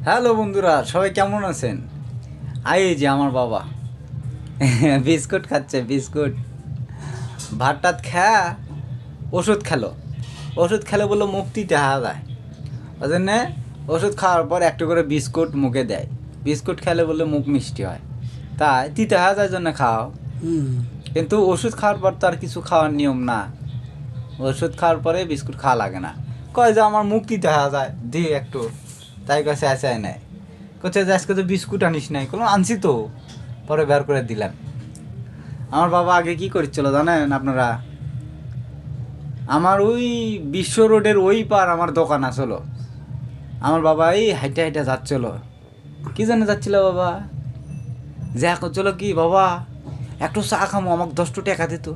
Hello বন্ধুরা, সবাই কেমন আছেন? এই যে আমার বাবা বিস্কুট খাচ্ছে, বিস্কুট। ভাত টাত খা, ওষুধ খেলো। ওষুধ খেলে বললো মুক্তি দেখা যায়, ওই জন্যে ওষুধ খাওয়ার পর একটু করে বিস্কুট মুখে দেয়। বিস্কুট খেলে বললে মুখ মিষ্টি হয়, তাই তিতে হওয়া যায় জন্য খাও। কিন্তু ওষুধ খাওয়ার পর তো আর কিছু খাওয়ার নিয়ম না। ওষুধ খাওয়ার পরে বিস্কুট খাওয়া লাগে না। কয় যে আমার মুখ দিতে হওয়া যায়, দিয়ে একটু। তাই কাছে আসে নেয়, কোথায় যে আজকে তো বিস্কুট আনিস নাই, কোনো আনছি তো, পরে বের করে দিলাম। আমার বাবা আগে কি করছিল জানেন আপনারা? আমার ওই বিশ্ব রোডের ওই পার আমার দোকান আসলো। আমার বাবা এই হাইটে হাইটে যাচ্ছিল, কি জানে যাচ্ছিল বাবা, যা করছিল কি বাবা, একটু চা খামো, আমাকে 10 টাকা দিত।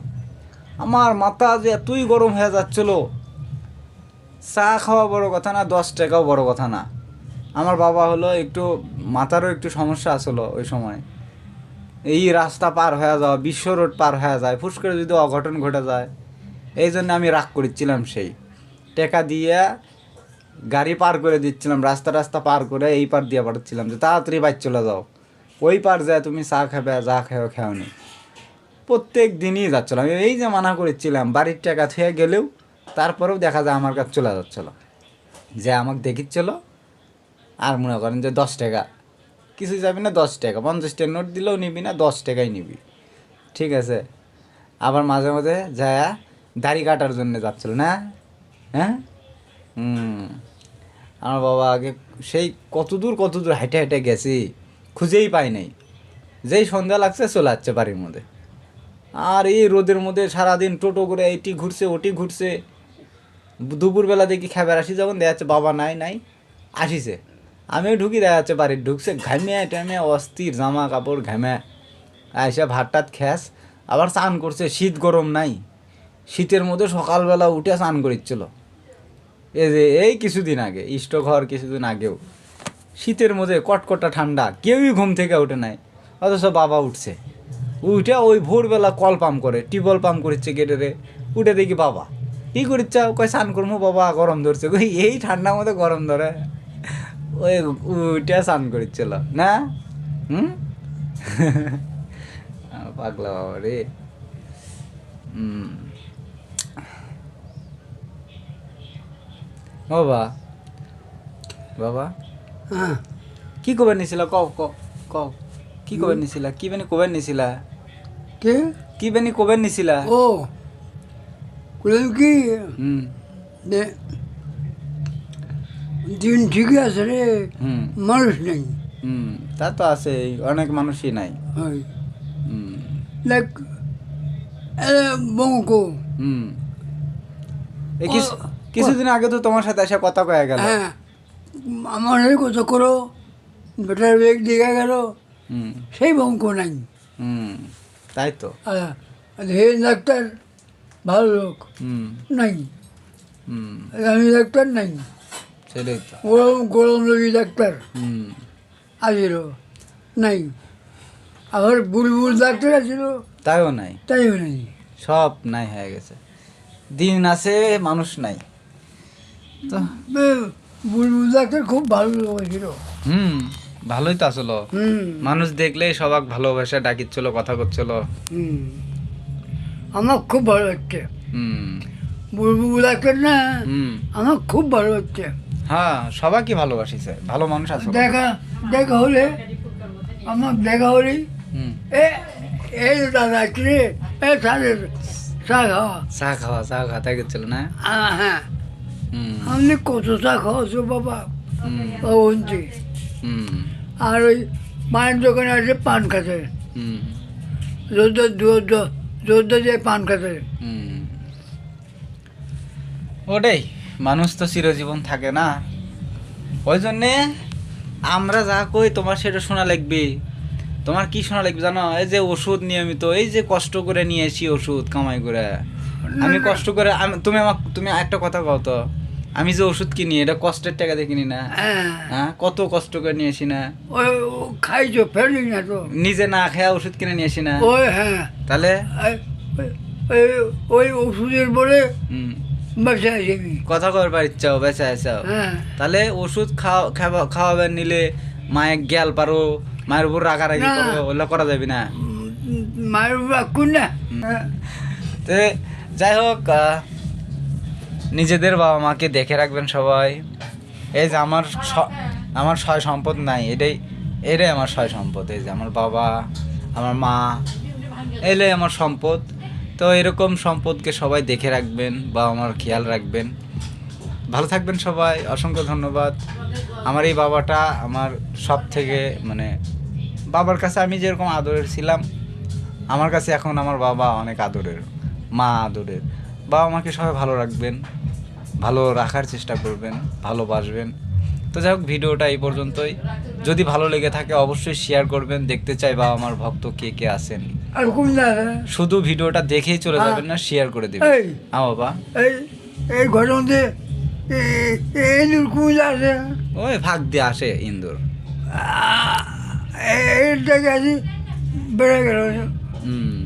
আমার মাথা যে এতই গরম হয়ে যাচ্ছিল। চা খাওয়া বড় কথা না, 10 টাকাও বড় কথা না। আমার বাবা হলো একটু মাথারও একটু সমস্যা আসলো ওই সময়। এই রাস্তা পার হয়ে যাওয়া, বিশ্ব রোড পার হয়ে যায়, ফুস করে যদি অঘটন ঘটে যায়, এই জন্য আমি রাগ করেছিলাম। সেই টাকা দিয়ে গাড়ি পার করে দিচ্ছিলাম, রাস্তা রাস্তা পার করে এই পার দিয়ে পাঠাচ্ছিলাম যে তাড়াতাড়ি বাইক চলে যাও, ওই পার যায় তুমি চা খাবে, যা খেও খেওনি। প্রত্যেক দিনই যাচ্ছিলাম, আমি এই যে মানা করেছিলাম বাড়ির টাকা থেকে গেলেও, তারপরেও দেখা যায় আমার কাছে চলে যাচ্ছিলো, যে আমাকে দেখিচ্ছিল। আর মনে করেন যে 10 টাকা কিছু যাবি না, 10 টাকা 50 টাকার নোট দিলেও নিবি না, 10 টাকাই নিবি, ঠিক আছে। আবার মাঝে মাঝে যায় দাড়ি কাটার জন্য যাচ্ছিল না, হ্যাঁ। আমার বাবা আগে সেই কত দূর হেঁটে হেঁটে গেছি, খুঁজেই পাই নাই। যেই সন্ধ্যা লাগছে চলে যাচ্ছে বাড়ির মধ্যে। আর এই রোদের মধ্যে সারাদিন টোটো করে এইটি ঘুরছে ওটি ঘুরছে। দুপুরবেলা দেখি খাবার আসি, যখন দেখা যাচ্ছে বাবা নাই নাই আসিছে, আমিও ঢুকি, দেখা যাচ্ছে বাড়ির ঢুকছে, ঘামে টামে অস্থির, জামা কাপড় ঘামে। এসে ভাত টাত খ্যাস, আবার স্নান করছে, শীত গরম নাই, শীতের মধ্যে সকালবেলা উঠে স্নান করিচ্ছিল। এই যে এই কিছুদিন আগে, স্টক হওয়ার কিছুদিন আগেও শীতের মধ্যে কটকটা ঠান্ডা, কেউই ঘুম থেকে উঠে নাই, অথচ বাবা উঠছে। উঠে ওই ভোরবেলা কল পাম্প করে, টিউবওয়েল পাম্প করিচ্ছে গেটেরে। উঠে দেখি বাবা কী করিচ্ছ, কয় স্নান করবো বাবা, গরম ধরছে। কই এই ঠান্ডার মধ্যে গরম ধরে? ওই উঠে স্নান করিচ্ছিল না। হুম পাগলা বাবা রে। বাবা বাবা হ্যাঁ, কি কবে নিছিলা, কও কও কও, কি কবে নিছিলা, কি বেনি কবে নিছিলা, কে? কি বেনি কবে নিছিলা? ও বললাম কি হুম যে দিন ঠিকই আছে রে, হুম মানুষ নেই। হুম তা তো আছে, অনেক মানুষই নাই। ওই হুম দেখ বঙ্ক হুম এই কিছুদিন আগে তো তোমার সাথে এসে কথা কয়ে গেল। হ্যাঁ, আমার হয়ে কত করো, বেটার বেগ দিঘা গেল, হুম সেই বঙ্ক নাই। হুম তাই তো। হে ডাক্তার ভালো লোক হুম নাই, হুম আমি ডাক্তার নাই, সেটাই তো। গরম গরম লগি ডাক্তার হুম আসিল নাই, আবার বুলবুল ডাক্তার আসিল তাইও নাই, তাইও নাই। সব নাই হয়ে গেছে, দিন আছে মানুষ নাই তো। বুলবুল ডাক্তার খুব ভালো লোক ছিল। হুম ভালোই তো আসলো, হুম মানুষ দেখলেই সবাক ভালোবাসা ডাকিচ্ছিল, কথা করছিল। হুম আমার খুব ভালো হচ্ছে হুম বুলবুল ডাক্তার না, হুম আমার খুব ভালো হচ্ছে। হ্যাঁ সবাইকে ভালোবাসিছে, ভালো মানুষ আছে। দেখা দেখা হলে, আমার দেখা হলেই হুম এ এই দাদা রে, এ তাদের চা খাওয়া। চা খাওয়া, চা খাওয়া তাই করছিল না। হ্যাঁ, হুম আপনি কত চা খাওয়াছো বাবা, হুম ও বলছি। হুম আর ওই মায়ের দোকানে আছে পান খাতে, হুম জোরদার দিয়ে পান খাতে। হুম ওটাই, মানুষ তো চিরজীবন থাকে না, ওই জন্যে আমরা যা কই তোমার সেটা শোনা লাগবে। তোমার কি শোনা লাগবে জানো? এই যে ওষুধ নিয়মিত, এই যে কষ্ট করে নিয়ে আসি ওষুধ কামাই করে, আমি কষ্ট করে, তুমি একটা কথা কও তো, আমি যে ওষুধ কিনি এটা কষ্টের টাকা দিয়ে কিনি না? হ্যাঁ, হ্যাঁ, কত কষ্ট করে নিয়ে আসি না? ওই খাইছো ফেলি না তো, নিজে না খেয়ে ওষুধ কিনে নিয়ে আসি না? ওই হ্যাঁ, তাহলে ওই ওষুধের পরে হুম বসে আছি আমি কথা করবার ইচ্ছাও বেঁচে আছো হ্যাঁ তাহলে ওষুধ খাওয়াবেন নিলে মায়ের জ্ঞাল পারো মায়ের উপর রাগারাগি না। করো ওগুলো করা যাবে না মায়ের বাকুন না হ্যাঁ। তো যাই হোক নিজেদের বাবা মাকে দেখে রাখবেন সবাই এই যে আমার সয় সম্পদ নাই এটাই আমার সয় সম্পদ এই যে আমার বাবা আমার মা এলে আমার সম্পদ তো এরকম সম্পদকে সবাই দেখে রাখবেন বা আমার খেয়াল রাখবেন ভালো থাকবেন সবাই অসংখ্য ধন্যবাদ আমার এই বাবাটা আমার সব থেকে মানে বাবার কাছে আমি যেরকম আদরের ছিলাম আমার কাছে এখন আমার বাবা অনেক আদরের মা আদরের বাবা মাকে সবাই ভালো রাখবেন ভালো রাখার চেষ্টা করবেন ভালোবাসবেন তো যাই হোক ভিডিওটা এই পর্যন্তই যদি ভালো লেগে থাকে অবশ্যই শেয়ার করবেন দেখতে চাই বাবা আমার ভক্ত কে কে আছেন আর কোন দাদা শুধু ভিডিওটা দেখেই চলে যাবেন না শেয়ার করে দেবেন এই বাবা এই এই ঘটনাতে এই কোন আছে ওই ভাগ দিয়ে আসে ইন্দুর এইটা গেছি বেড়ে গেল হুম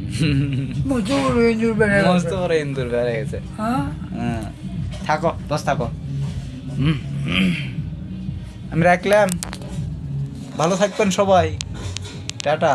মতো বড় ইঁদুর বেড়ে গেল মস্ত বড় ইন্দুর বেড়ে গেছে হ্যাঁ হ্যাঁ থাকো বস থাকো আমি রাখলাম ভালো থাকবেন সবাই টাটা